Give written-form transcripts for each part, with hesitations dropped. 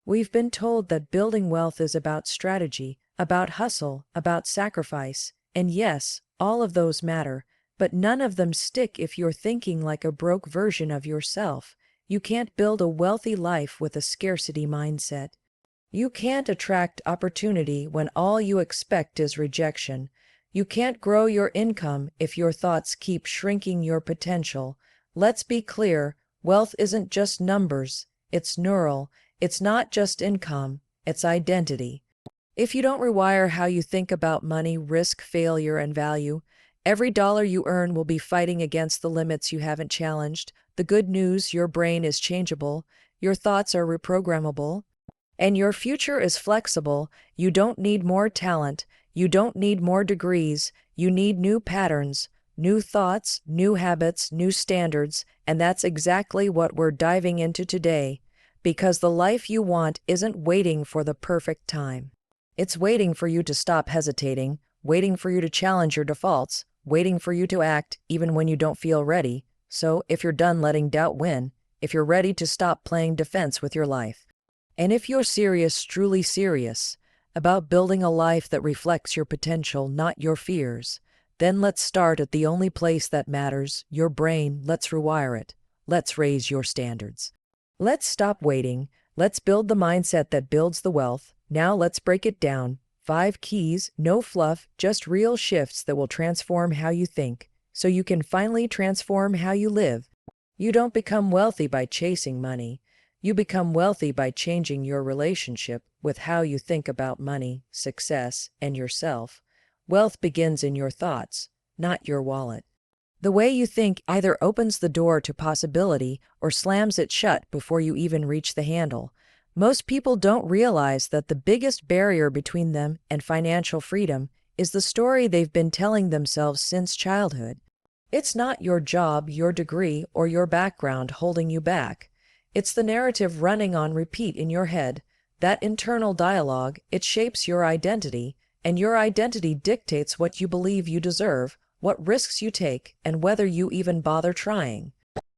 We've been told that building wealth is about strategy, about hustle, about sacrifice, and yes, all of those matter, but none of them stick if you're thinking like a broke version of yourself. You can't build a wealthy life with a scarcity mindset. You can't attract opportunity when all you expect is rejection. You can't grow your income if your thoughts keep shrinking your potential. Let's be clear, wealth isn't just numbers, it's neural. It's not just income, it's identity. If you don't rewire how you think about money, risk, failure, and value, every dollar you earn will be fighting against the limits you haven't challenged. The good news, your brain is changeable, your thoughts are reprogrammable, and your future is flexible. You don't need more talent, you don't need more degrees, you need new patterns, new thoughts, new habits, new standards, and that's exactly what we're diving into today. Because the life you want isn't waiting for the perfect time. It's waiting for you to stop hesitating, waiting for you to challenge your defaults, waiting for you to act even when you don't feel ready. So, if you're done letting doubt win, if you're ready to stop playing defense with your life, and if you're serious, truly serious, about building a life that reflects your potential, not your fears, then let's start at the only place that matters, your brain. Let's rewire it. Let's raise your standards. Let's stop waiting. Let's build the mindset that builds the wealth. Now let's break it down. 5 keys, no fluff, just real shifts that will transform how you think, so you can finally transform how you live. You don't become wealthy by chasing money. You become wealthy by changing your relationship with how you think about money, success, and yourself. Wealth begins in your thoughts, not your wallet. The way you think either opens the door to possibility or slams it shut before you even reach the handle. Most people don't realize that the biggest barrier between them and financial freedom is the story they've been telling themselves since childhood. It's not your job, your degree, or your background holding you back. It's the narrative running on repeat in your head. That internal dialogue, it shapes your identity, and your identity dictates what you believe you deserve, what risks you take, and whether you even bother trying.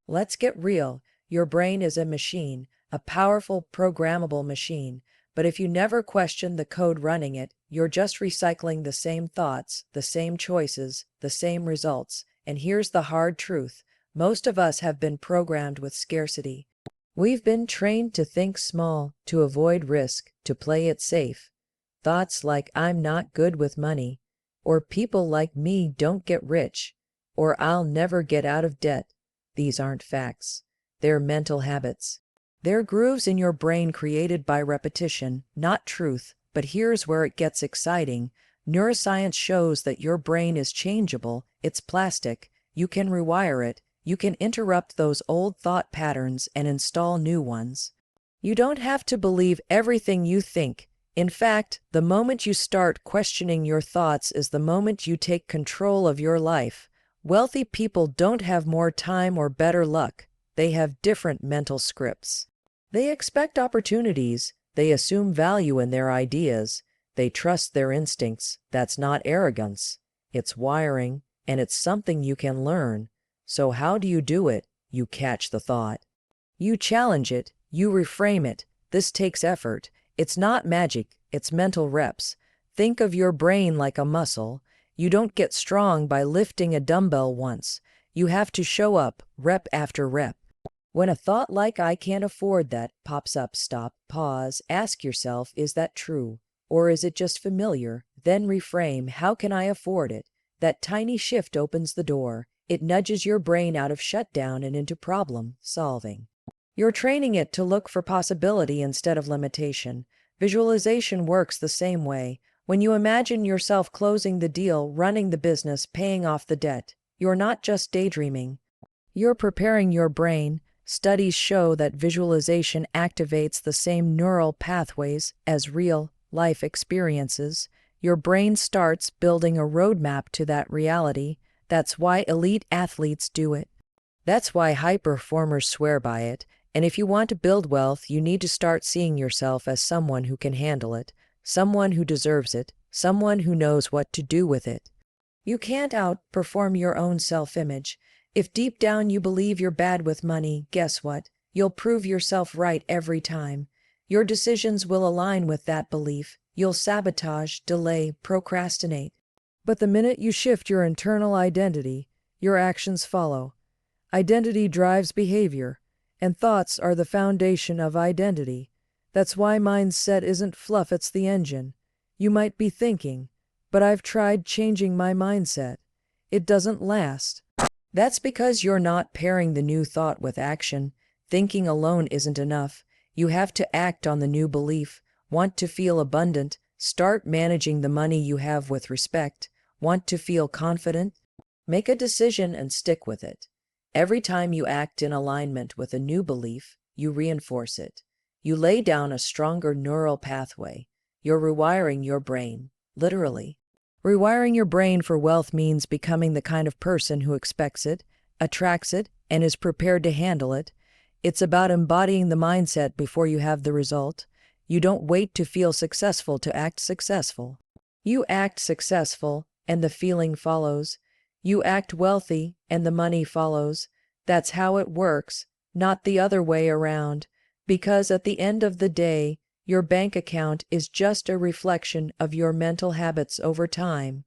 Let's get real. Your brain is a machine, a powerful, programmable machine, but if you never question the code running it, you're just recycling the same thoughts, the same choices, the same results. And here's the hard truth. Most of us have been programmed with scarcity. We've been trained to think small, to avoid risk, to play it safe. Thoughts like, I'm not good with money, or people like me don't get rich, or I'll never get out of debt. These aren't facts. They're mental habits. They're grooves in your brain created by repetition, not truth. But here's where it gets exciting. Neuroscience shows that your brain is changeable, it's plastic. You can rewire it. You can interrupt those old thought patterns and install new ones. You don't have to believe everything you think. In fact, the moment you start questioning your thoughts is the moment you take control of your life. Wealthy people don't have more time or better luck. They have different mental scripts. They expect opportunities. They assume value in their ideas. They trust their instincts. That's not arrogance. It's wiring, and it's something you can learn. So how do you do it? You catch the thought. You challenge it. You reframe it. This takes effort. It's not magic, it's mental reps. Think of your brain like a muscle. You don't get strong by lifting a dumbbell once. You have to show up, rep after rep. When a thought like I can't afford that pops up, stop, pause, ask yourself, is that true? Or is it just familiar? Then reframe, how can I afford it? That tiny shift opens the door. It nudges your brain out of shutdown and into problem solving. You're training it to look for possibility instead of limitation. Visualization works the same way. When you imagine yourself closing the deal, running the business, paying off the debt, you're not just daydreaming. You're preparing your brain. Studies show that visualization activates the same neural pathways as real-life experiences. Your brain starts building a roadmap to that reality. That's why elite athletes do it. That's why high performers swear by it. And if you want to build wealth, you need to start seeing yourself as someone who can handle it, someone who deserves it, someone who knows what to do with it. You can't outperform your own self-image. If deep down you believe you're bad with money, guess what? You'll prove yourself right every time. Your decisions will align with that belief. You'll sabotage, delay, procrastinate. But the minute you shift your internal identity, your actions follow. Identity drives behavior, and thoughts are the foundation of identity. That's why mindset isn't fluff, it's the engine. You might be thinking, but I've tried changing my mindset. It doesn't last. That's because you're not pairing the new thought with action. Thinking alone isn't enough. You have to act on the new belief. Want to feel abundant? Start managing the money you have with respect. Want to feel confident? Make a decision and stick with it. Every time you act in alignment with a new belief, you reinforce it. You lay down a stronger neural pathway. You're rewiring your brain, literally. Rewiring your brain for wealth means becoming the kind of person who expects it, attracts it, and is prepared to handle it. It's about embodying the mindset before you have the result. You don't wait to feel successful to act successful. You act successful, and the feeling follows. You act wealthy, and the money follows. That's how it works, not the other way around. Because at the end of the day, your bank account is just a reflection of your mental habits over time.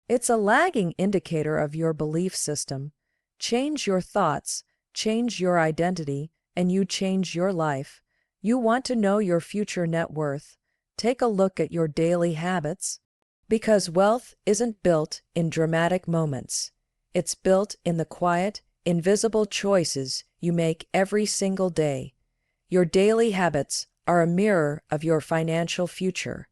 It's a lagging indicator of your belief system. Change your thoughts, change your identity, and you change your life. You want to know your future net worth? Take a look at your daily habits. Because wealth isn't built in dramatic moments. It's built in the quiet, invisible choices you make every single day. Your daily habits are a mirror of your financial future.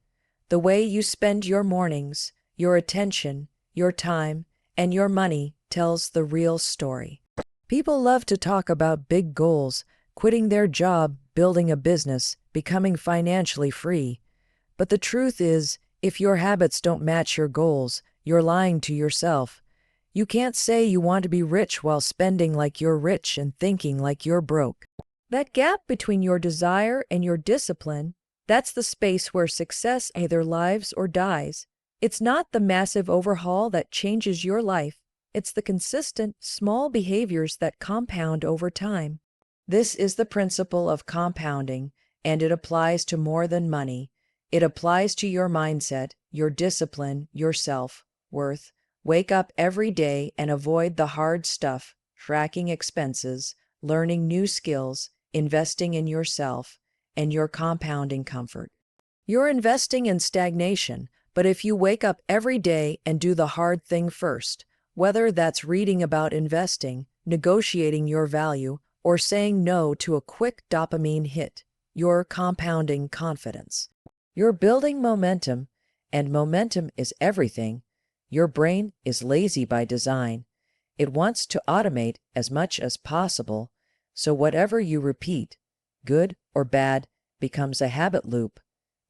The way you spend your mornings, your attention, your time, and your money tells the real story. People love to talk about big goals, quitting their job, building a business, becoming financially free. But the truth is, if your habits don't match your goals, you're lying to yourself. You can't say you want to be rich while spending like you're rich and thinking like you're broke. That gap between your desire and your discipline, that's the space where success either lives or dies. It's not the massive overhaul that changes your life. It's the consistent, small behaviors that compound over time. This is the principle of compounding, and it applies to more than money. It applies to your mindset, your discipline, your self-worth. Wake up every day and avoid the hard stuff, tracking expenses, learning new skills, investing in yourself, and your compounding comfort. You're investing in stagnation, but if you wake up every day and do the hard thing first, whether that's reading about investing, negotiating your value, or saying no to a quick dopamine hit, you're compounding confidence. You're building momentum, and momentum is everything. Your brain is lazy by design. It wants to automate as much as possible, so whatever you repeat, good or bad, becomes a habit loop.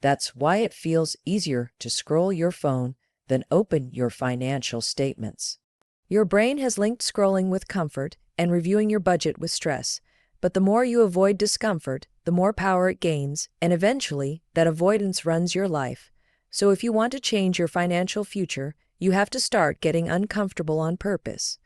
That's why it feels easier to scroll your phone than open your financial statements. Your brain has linked scrolling with comfort and reviewing your budget with stress, but the more you avoid discomfort, the more power it gains, and eventually, that avoidance runs your life. So if you want to change your financial future, you have to start getting uncomfortable on purpose.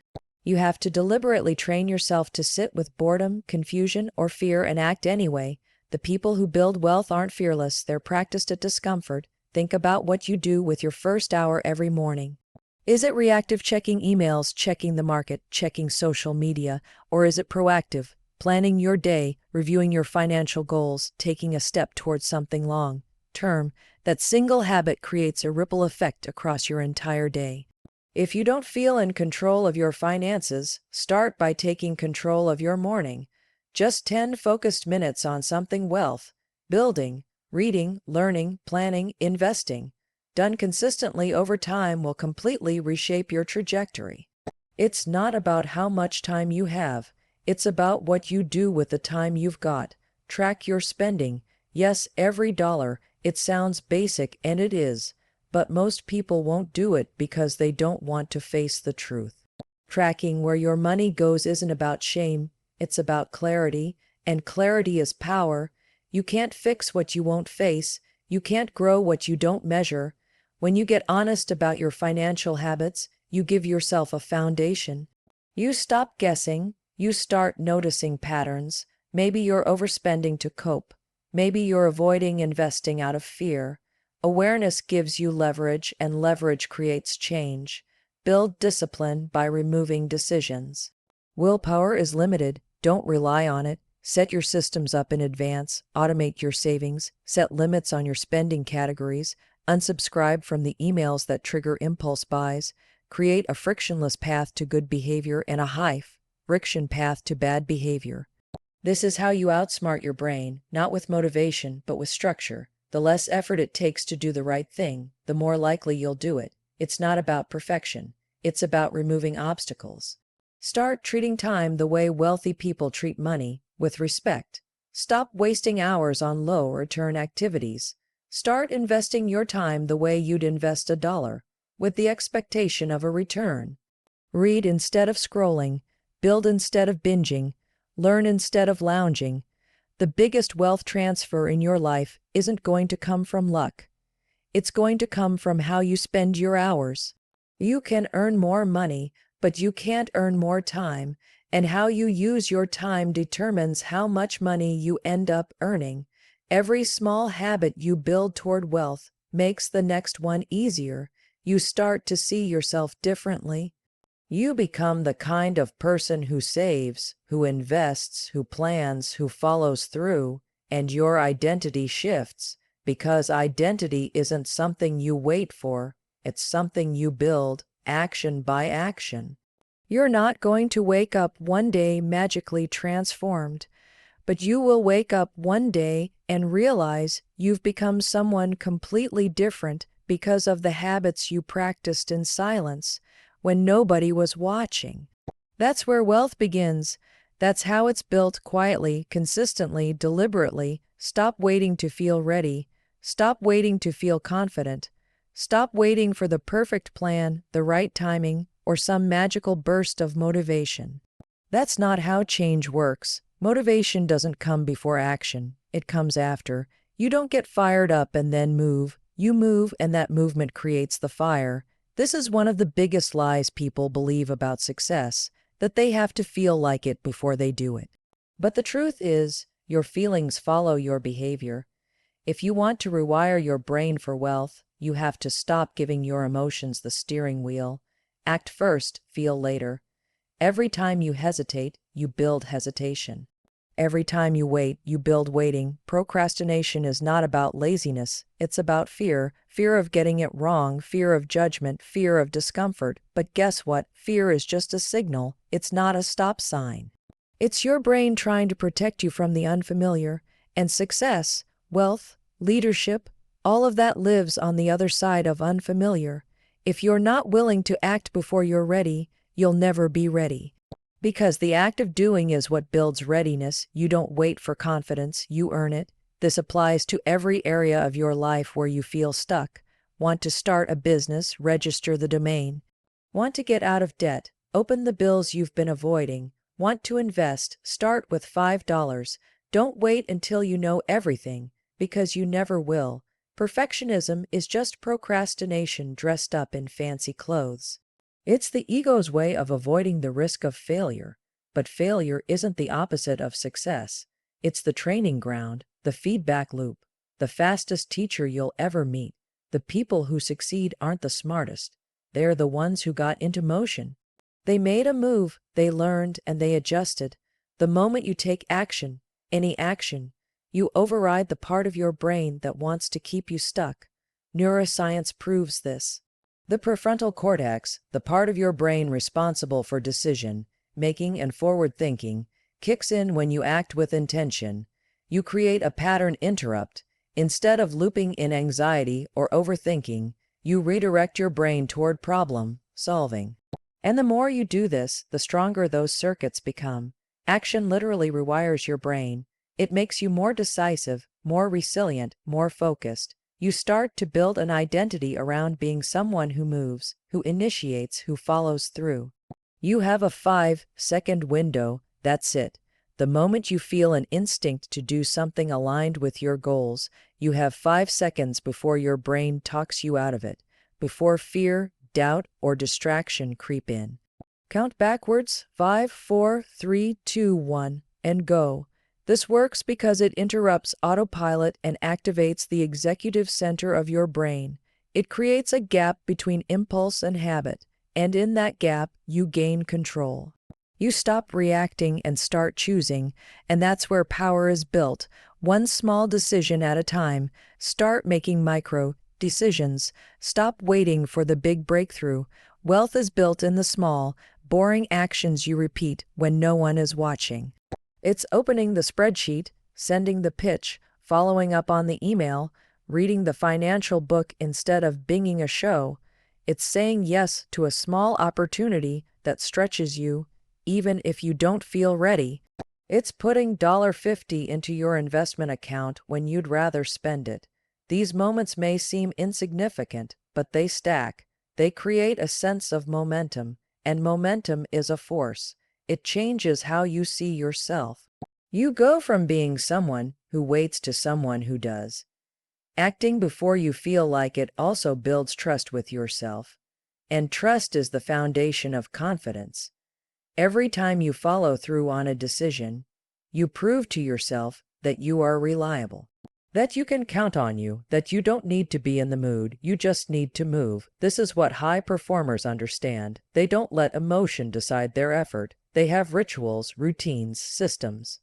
You have to deliberately train yourself to sit with boredom, confusion, or fear and act anyway. The people who build wealth aren't fearless, they're practiced at discomfort. Think about what you do with your first hour every morning. Is it reactive, checking emails, checking the market, checking social media, or is it proactive, planning your day, reviewing your financial goals, taking a step towards something long-term? That single habit creates a ripple effect across your entire day. If you don't feel in control of your finances, start by taking control of your morning. Just 10 focused minutes on something wealth building, reading, learning, planning, investing. Done consistently over time will completely reshape your trajectory. It's not about how much time you have. It's about what you do with the time you've got. Track your spending. Yes, every dollar. It sounds basic, and it is. But most people won't do it because they don't want to face the truth. Tracking where your money goes isn't about shame, it's about clarity, and clarity is power. You can't fix what you won't face. You can't grow what you don't measure. When you get honest about your financial habits, you give yourself a foundation. You stop guessing, you start noticing patterns. Maybe you're overspending to cope. Maybe you're avoiding investing out of fear. Awareness gives you leverage, and leverage creates change. Build discipline by removing decisions. Willpower is limited. Don't rely on it. Set your systems up in advance. Automate your savings. Set limits on your spending categories. Unsubscribe from the emails that trigger impulse buys. Create a frictionless path to good behavior and a high-friction path to bad behavior. This is how you outsmart your brain, not with motivation, but with structure. The less effort it takes to do the right thing, the more likely you'll do it. It's not about perfection. It's about removing obstacles. Start treating time the way wealthy people treat money, with respect. Stop wasting hours on low-return activities. Start investing your time the way you'd invest $1, with the expectation of a return. Read instead of scrolling. Build instead of binging. Learn instead of lounging. The biggest wealth transfer in your life isn't going to come from luck. It's going to come from how you spend your hours. You can earn more money, but you can't earn more time, and how you use your time determines how much money you end up earning. Every small habit you build toward wealth makes the next one easier. You start to see yourself differently. You become the kind of person who saves, who invests, who plans, who follows through, and your identity shifts, because identity isn't something you wait for, it's something you build, action by action. You're not going to wake up one day magically transformed, but you will wake up one day and realize you've become someone completely different because of the habits you practiced in silence, when nobody was watching. That's where wealth begins. That's how it's built, quietly, consistently, deliberately. Stop waiting to feel ready. Stop waiting to feel confident. Stop waiting for the perfect plan, the right timing, or some magical burst of motivation. That's not how change works. Motivation doesn't come before action. It comes after. You don't get fired up and then move. You move, and that movement creates the fire. This is one of the biggest lies people believe about success, that they have to feel like it before they do it. But the truth is, your feelings follow your behavior. If you want to rewire your brain for wealth, you have to stop giving your emotions the steering wheel. Act first, feel later. Every time you hesitate, you build hesitation. Every time you wait, you build waiting. Procrastination is not about laziness, it's about fear. Fear of getting it wrong, fear of judgment, fear of discomfort. But guess what? Fear is just a signal, it's not a stop sign. It's your brain trying to protect you from the unfamiliar. And success, wealth, leadership, all of that lives on the other side of unfamiliar. If you're not willing to act before you're ready, you'll never be ready. Because the act of doing is what builds readiness. You don't wait for confidence, you earn it. This applies to every area of your life where you feel stuck. Want to start a business? Register the domain. Want to get out of debt? Open the bills you've been avoiding. Want to invest? Start with $5. Don't wait until you know everything, because you never will. Perfectionism is just procrastination dressed up in fancy clothes. It's the ego's way of avoiding the risk of failure. But failure isn't the opposite of success. It's the training ground, the feedback loop, the fastest teacher you'll ever meet. The people who succeed aren't the smartest. They're the ones who got into motion. They made a move, they learned, and they adjusted. The moment you take action, any action, you override the part of your brain that wants to keep you stuck. Neuroscience proves this. The prefrontal cortex, the part of your brain responsible for decision making and forward thinking, kicks in when you act with intention. You create a pattern interrupt. Instead of looping in anxiety or overthinking, you redirect your brain toward problem solving. And the more you do this, the stronger those circuits become. Action literally rewires your brain. It makes you more decisive, more resilient, more focused. You start to build an identity around being someone who moves, who initiates, who follows through. You have a 5-second window, that's it. The moment you feel an instinct to do something aligned with your goals, you have 5 seconds before your brain talks you out of it, before fear, doubt, or distraction creep in. Count backwards, 5, 4, 3, 2, 1, and go. This works because it interrupts autopilot and activates the executive center of your brain. It creates a gap between impulse and habit, and in that gap, you gain control. You stop reacting and start choosing, and that's where power is built. One small decision at a time. Start making micro decisions. Stop waiting for the big breakthrough. Wealth is built in the small, boring actions you repeat when no one is watching. It's opening the spreadsheet, sending the pitch, following up on the email, reading the financial book instead of binging a show. It's saying yes to a small opportunity that stretches you, even if you don't feel ready. It's putting $50 into your investment account when you'd rather spend it. These moments may seem insignificant, but they stack. They create a sense of momentum, and momentum is a force. It changes how you see yourself. You go from being someone who waits to someone who does. Acting before you feel like it also builds trust with yourself. And trust is the foundation of confidence. Every time you follow through on a decision, you prove to yourself that you are reliable, that you can count on you, that you don't need to be in the mood, you just need to move. This is what high performers understand. They don't let emotion decide their effort. They have rituals, routines, systems.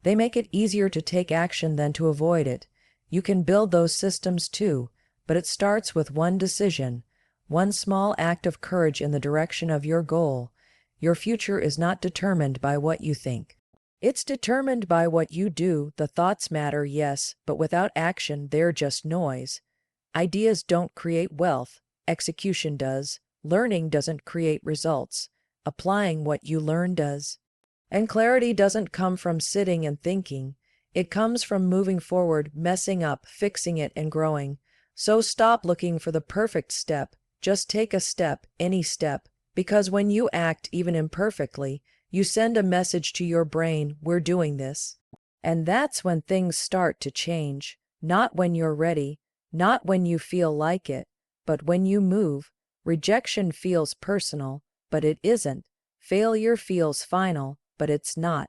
They make it easier to take action than to avoid it. You can build those systems too, but it starts with one decision, one small act of courage in the direction of your goal. Your future is not determined by what you think. It's determined by what you do. The thoughts matter, yes, but without action, they're just noise. Ideas don't create wealth. Execution does. Learning doesn't create results. Applying what you learn does. And clarity doesn't come from sitting and thinking. It comes from moving forward, messing up, fixing it, and growing. So stop looking for the perfect step. Just take a step, any step, because when you act, even imperfectly, you send a message to your brain, we're doing this. And that's when things start to change. Not when you're ready, not when you feel like it, but when you move. Rejection feels personal, but it isn't. Failure feels final, but it's not.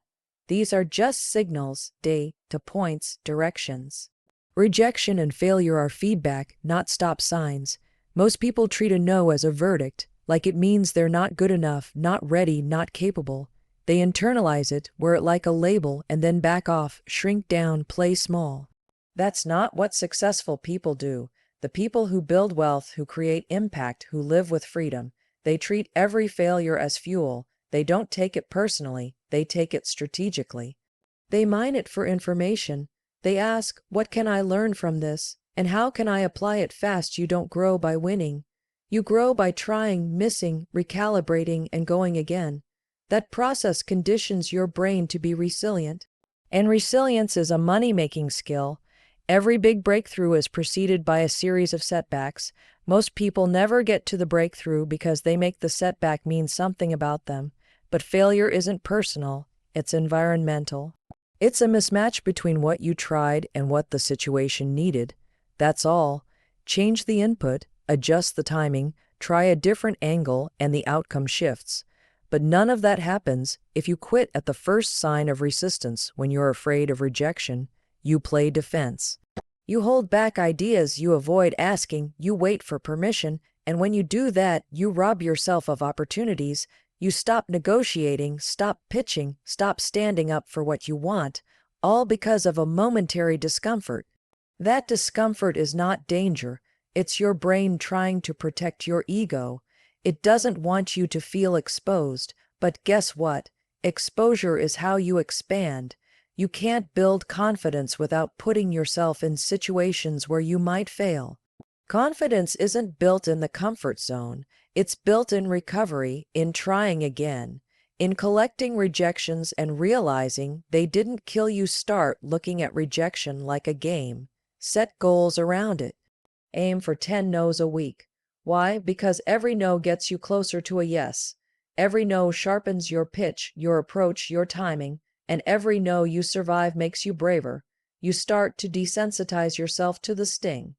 These are just signals, data points, directions. Rejection and failure are feedback, not stop signs. Most people treat a no as a verdict, like it means they're not good enough, not ready, not capable. They internalize it, wear it like a label, and then back off, shrink down, play small. That's not what successful people do. The people who build wealth, who create impact, who live with freedom, they treat every failure as fuel. They don't take it personally, they take it strategically. They mine it for information. They ask, what can I learn from this? And how can I apply it fast? You don't grow by winning. You grow by trying, missing, recalibrating, and going again. That process conditions your brain to be resilient. And resilience is a money-making skill. Every big breakthrough is preceded by a series of setbacks. Most people never get to the breakthrough because they make the setback mean something about them. But failure isn't personal, it's environmental. It's a mismatch between what you tried and what the situation needed. That's all. Change the input, adjust the timing, try a different angle, and the outcome shifts. But none of that happens if you quit at the first sign of resistance. When you're afraid of rejection, you play defense. You hold back ideas, you avoid asking, you wait for permission, and when you do that, you rob yourself of opportunities. You stop negotiating, stop pitching, stop standing up for what you want, all because of a momentary discomfort. That discomfort is not danger. It's your brain trying to protect your ego. It doesn't want you to feel exposed, but guess what? Exposure is how you expand. You can't build confidence without putting yourself in situations where you might fail. Confidence isn't built in the comfort zone. It's built in recovery, in trying again, in collecting rejections and realizing they didn't kill you. Start looking at rejection like a game. Set goals around it. Aim for 10 no's a week. Why? Because every no gets you closer to a yes. Every no sharpens your pitch, your approach, your timing, and every no you survive makes you braver. You start to desensitize yourself to the sting.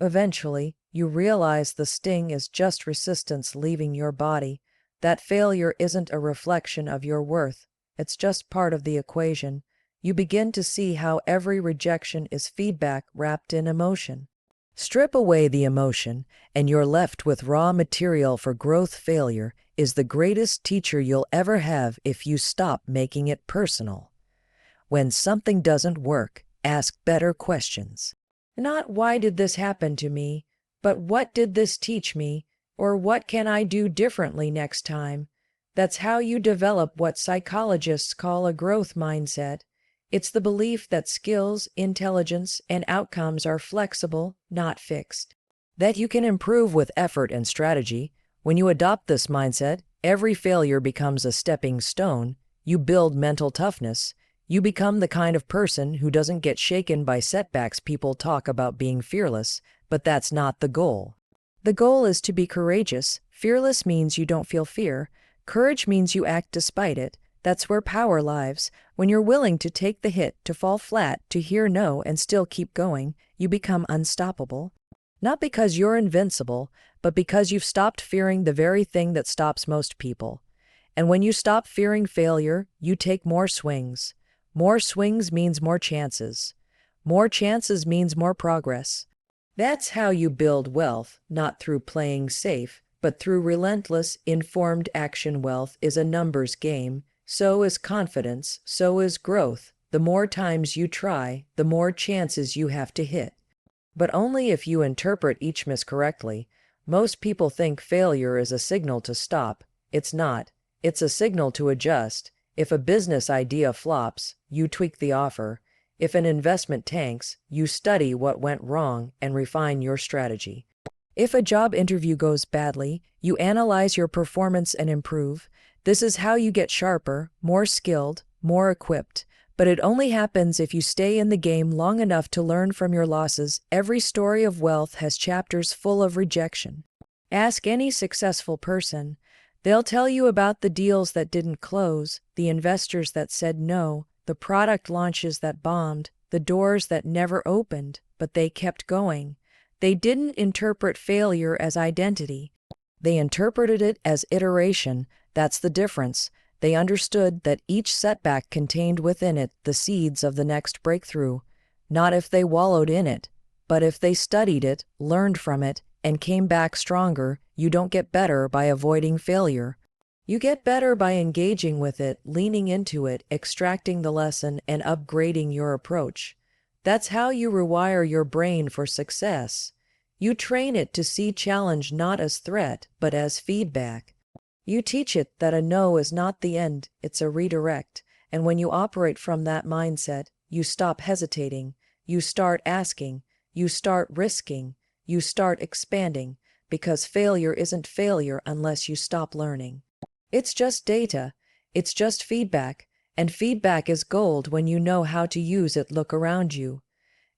Eventually, you realize the sting is just resistance leaving your body. That failure isn't a reflection of your worth. It's just part of the equation. you begin to see how every rejection is feedback wrapped in emotion. Strip away the emotion, and you're left with raw material for growth. Failure is the greatest teacher you'll ever have if you stop making it personal. When something doesn't work, ask better questions. Not "why did this happen to me?" but "what did this teach me?" or "what can I do differently next time?" That's how you develop what psychologists call a growth mindset. It's the belief that skills, intelligence, and outcomes are flexible, not fixed. That you can improve with effort and strategy. When you adopt this mindset, every failure becomes a stepping stone. You build mental toughness. You become the kind of person who doesn't get shaken by setbacks. People talk about being fearless, but that's not the goal. The goal is to be courageous. Fearless means you don't feel fear. Courage means you act despite it. That's where power lies. When you're willing to take the hit, to fall flat, to hear no and still keep going, you become unstoppable. Not because you're invincible, but because you've stopped fearing the very thing that stops most people. And when you stop fearing failure, you take more swings. More swings means more chances. More chances means more progress. That's how you build wealth, not through playing safe, but through relentless, informed action. Wealth is a numbers game. So is confidence, so is growth. The more times you try, the more chances you have to hit. But only if you interpret each miss correctly. Most people think failure is a signal to stop. It's not. It's a signal to adjust. If a business idea flops, you tweak the offer. If an investment tanks, you study what went wrong and refine your strategy. If a job interview goes badly, you analyze your performance and improve. This is how you get sharper, more skilled, more equipped. But it only happens if you stay in the game long enough to learn from your losses. Every story of wealth has chapters full of rejection. Ask any successful person. They'll tell you about the deals that didn't close, the investors that said no, the product launches that bombed, the doors that never opened, but they kept going. They didn't interpret failure as identity. They interpreted it as iteration. That's the difference. They understood that each setback contained within it the seeds of the next breakthrough. Not if they wallowed in it, but if they studied it, learned from it, and came back stronger. You don't get better by avoiding failure. You get better by engaging with it, leaning into it, extracting the lesson, and upgrading your approach. That's how you rewire your brain for success. You train it to see challenge not as threat, but as feedback. You teach it that a no is not the end, it's a redirect. And when you operate from that mindset, you stop hesitating, you start asking, you start risking, you start expanding, because failure isn't failure unless you stop learning. It's just data, it's just feedback, and feedback is gold when you know how to use it. Look around you.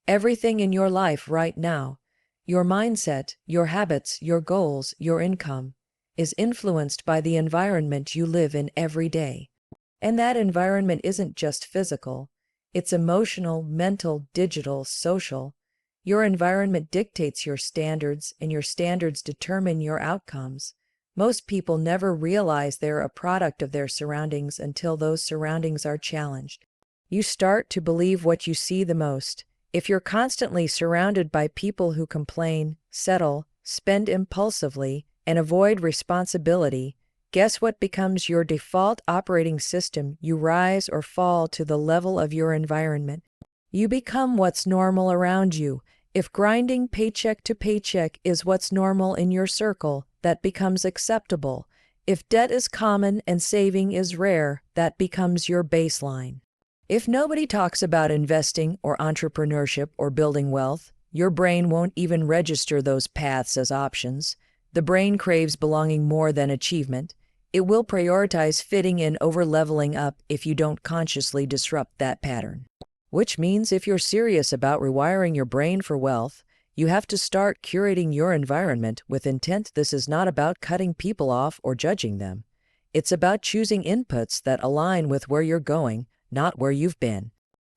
Everything in your life right now, your mindset, your habits, your goals, your income, is influenced by the environment you live in every day. And that environment isn't just physical, it's emotional, mental, digital, social. Your environment dictates your standards, and your standards determine your outcomes. Most people never realize they're a product of their surroundings until those surroundings are challenged. You start to believe what you see the most. If you're constantly surrounded by people who complain, settle, spend impulsively, and avoid responsibility, guess what becomes your default operating system? You rise or fall to the level of your environment. You become what's normal around you. If grinding paycheck to paycheck is what's normal in your circle, that becomes acceptable. If debt is common and saving is rare, that becomes your baseline. If nobody talks about investing or entrepreneurship or building wealth, your brain won't even register those paths as options. The brain craves belonging more than achievement. It will prioritize fitting in over leveling up if you don't consciously disrupt that pattern. Which means if you're serious about rewiring your brain for wealth, you have to start curating your environment with intent. This is not about cutting people off or judging them. It's about choosing inputs that align with where you're going, not where you've been.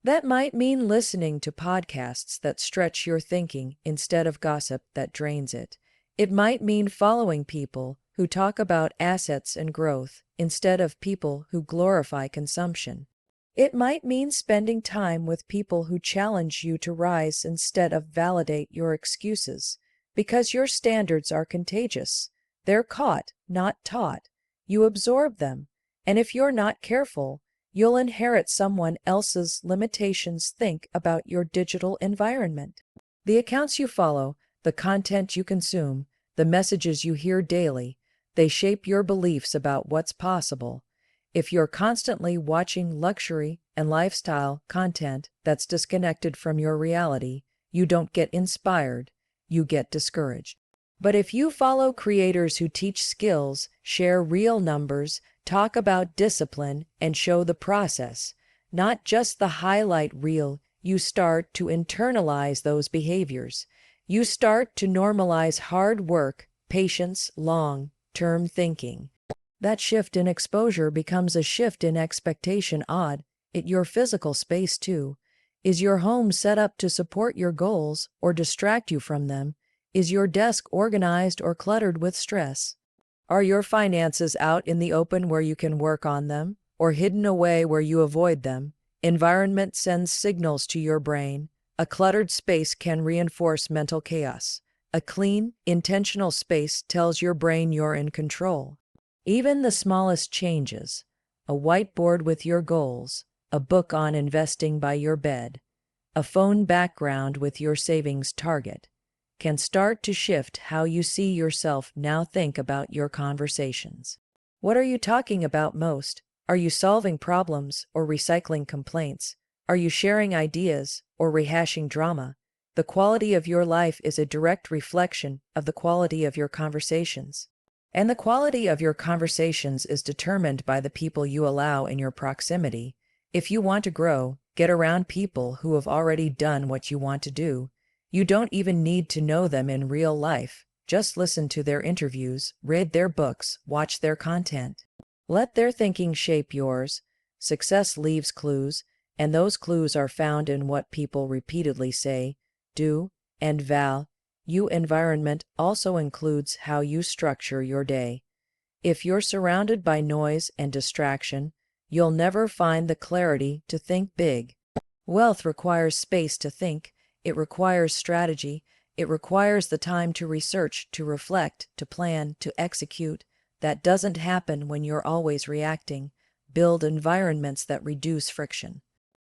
That might mean listening to podcasts that stretch your thinking instead of gossip that drains it. It might mean following people who talk about assets and growth instead of people who glorify consumption. It might mean spending time with people who challenge you to rise instead of validate your excuses, because your standards are contagious. They're caught, not taught. You absorb them, and if you're not careful, you'll inherit someone else's limitations. Think about your digital environment. The accounts you follow, the content you consume, the messages you hear daily, they shape your beliefs about what's possible. If you're constantly watching luxury and lifestyle content that's disconnected from your reality, you don't get inspired, you get discouraged. But if you follow creators who teach skills, share real numbers, talk about discipline, and show the process, not just the highlight reel, you start to internalize those behaviors. You start to normalize hard work, patience, long-term thinking. That shift in exposure becomes a shift in expectation. Odd, at your physical space too. Is your home set up to support your goals or distract you from them? Is your desk organized or cluttered with stress? Are your finances out in the open where you can work on them, or hidden away where you avoid them? Environment sends signals to your brain. A cluttered space can reinforce mental chaos. A clean, intentional space tells your brain you're in control. Even the smallest changes, a whiteboard with your goals, a book on investing by your bed, a phone background with your savings target, can start to shift how you see yourself. Now think about your conversations. What are you talking about most? Are you solving problems or recycling complaints? Are you sharing ideas or rehashing drama? The quality of your life is a direct reflection of the quality of your conversations. And the quality of your conversations is determined by the people you allow in your proximity. If you want to grow, get around people who have already done what you want to do. You don't even need to know them in real life. Just listen to their interviews, read their books, watch their content. Let their thinking shape yours. Success leaves clues, and those clues are found in what people repeatedly say, do, and value. Environment also includes how you structure your day. If you're surrounded by noise and distraction, you'll never find the clarity to think big. Wealth requires space to think. It requires strategy. It requires the time to research, to reflect, to plan, to execute. That doesn't happen when you're always reacting. Build environments that reduce friction.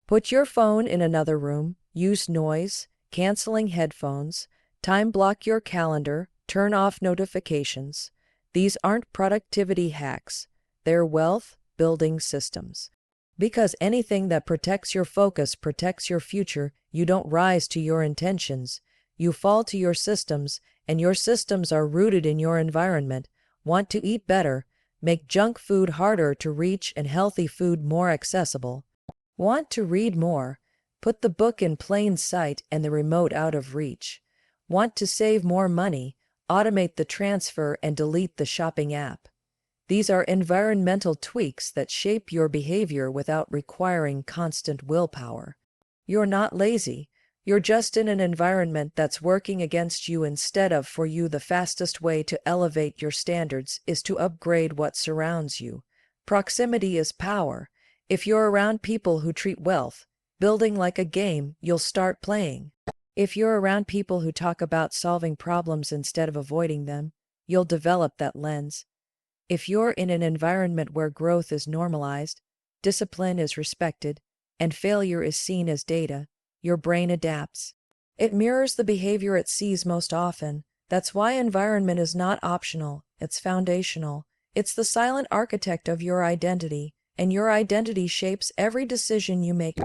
Put your phone in another room. Use noise, canceling headphones. Time block your calendar. Turn off notifications. These aren't productivity hacks. They're wealth-building systems. Because anything that protects your focus protects your future. You don't rise to your intentions. You fall to your systems, and your systems are rooted in your environment. Want to eat better? Make junk food harder to reach and healthy food more accessible. Want to read more? Put the book in plain sight and the remote out of reach. Want to save more money? Automate the transfer and delete the shopping app. These are environmental tweaks that shape your behavior without requiring constant willpower. You're not lazy. You're just in an environment that's working against you instead of for you. The fastest way to elevate your standards is to upgrade what surrounds you. Proximity is power. If you're around people who treat wealth building like a game, you'll start playing. If you're around people who talk about solving problems instead of avoiding them, you'll develop that lens. If you're in an environment where growth is normalized, discipline is respected, and failure is seen as data, your brain adapts. It mirrors the behavior it sees most often. That's why environment is not optional, it's foundational. It's the silent architect of your identity, and your identity shapes every decision you make.